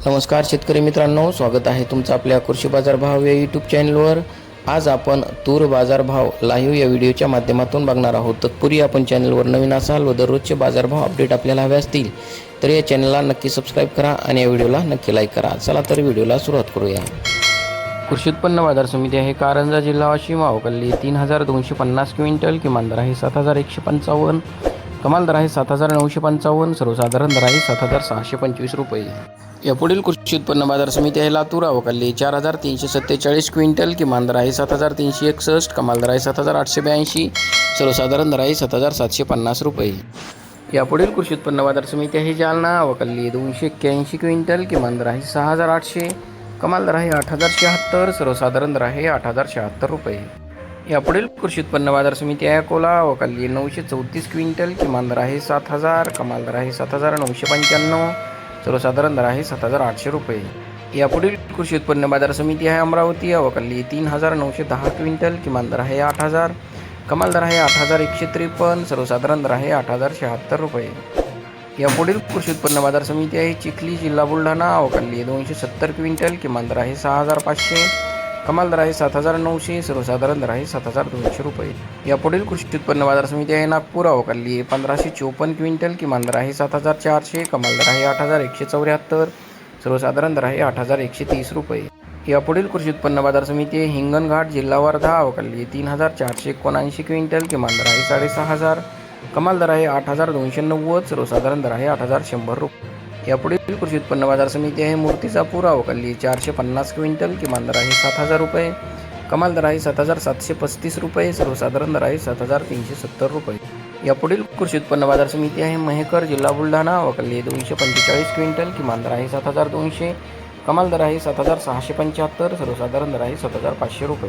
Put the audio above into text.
नमस्कार शेतकरी मित्रांनो, स्वागत आहे तुमचं आपल्या कृषी बाजार भाव या यूट्यूब चॅनलवर। आज आपण तूर बाजार भाव लाईव्ह या व्हिडिओच्या माध्यमातून बघणार आहोत। तत्पूर्वी आपण चॅनलवर नवीन असाल व दररोजचे बाजारभाव अपडेट आपल्याला हवे असतील तर या चॅनलला नक्की सबस्क्राईब करा आणि या व्हिडिओला नक्की लाईक करा। चला तर व्हिडिओला सुरुवात करूया। कृषी उत्पन्न बाजार समिती आहे कारंजा जिल्हा वाशिम, अवकल्ली 3250 क्विंटल, किमान दर आहे 7155, कमाल दर आहे 7955, सर्वसाधारण दर आहे 7625 रुपये। यापुढील कृषी उत्पन्न बाजार समिती आहे लातूर, अवकल्ली 4347 क्विंटल, किमान दर आहे 7361, कमाल दर आहे 7882, सर्वसाधारण दर आहे 7750 रुपये। यापुढील कृषी उत्पन्न बाजार समिती आहे जालना, अवकल्ली 281 क्विंटल, किमान दर आहे 6800, कमाल दर आहे 8076, सर्वसाधारण दर आहे 8076 रुपये। यापुढील कृषी उत्पन्न बाजार समिती आहे अकोला, अवकल्ली 934 क्विंटल, किमान दर आहे 7000, कमाल दर आहे 7995, सर्वसाधारण दर आहे 7800 रुपये। यापुढील कृषी उत्पन्न बाजार समिती आहे अमरावती, अवकल्ली 3910 क्विंटल, किमान दर आहे 8000, कमाल दर आहे 8153, सर्वसाधारण दर आहे 8076 रुपये। यापुढील कृषी उत्पन्न बाजार समिती आहे चिखली, जिल्हा बुलढाणा, अवकल्ली 270 क्विंटल, किमान दर आहे 6500, कमाल दर आहे 7900, सर्वसाधारण दर आहे 7200 रुपये। यापुढील कृषी उत्पन्न बाजार समिती आहे नागपूर, अवकल्ली 1554 क्विंटल, किमान दर आहे 7400, कमाल दर आहे 8174, सर्वसाधारण दर आहे 8130 रुपये। यापुढील कृषी उत्पन्न बाजार समिती आहे हिंगणघाट, जिल्हा वर्धा, अवकल्ली 3479 क्विंटल, किमान दर आहे 6500, कमाल दर आहे 8290, सर्वसाधारण दर आहे 8100 रुपये। यापुढील कृषी उत्पन्न बाजार समिती आहे मूर्तिजापूर, अवकल्ली 450 क्विंटल, किमान दर आहे 7000 रुपये, कमाल दर आहे 7735 रुपये, सर्वसाधारण दर आहे 7370 रुपये। यापुढील कृषी उत्पन्न बाजार समिती आहे मेहकर, जिल्हा बुलढाणा, अवकल्ली 245 क्विंटल, किमान दर आहे 7200, कमाल दर आहे 7675, सर्वसाधारण दर आहे 7500 रुपये।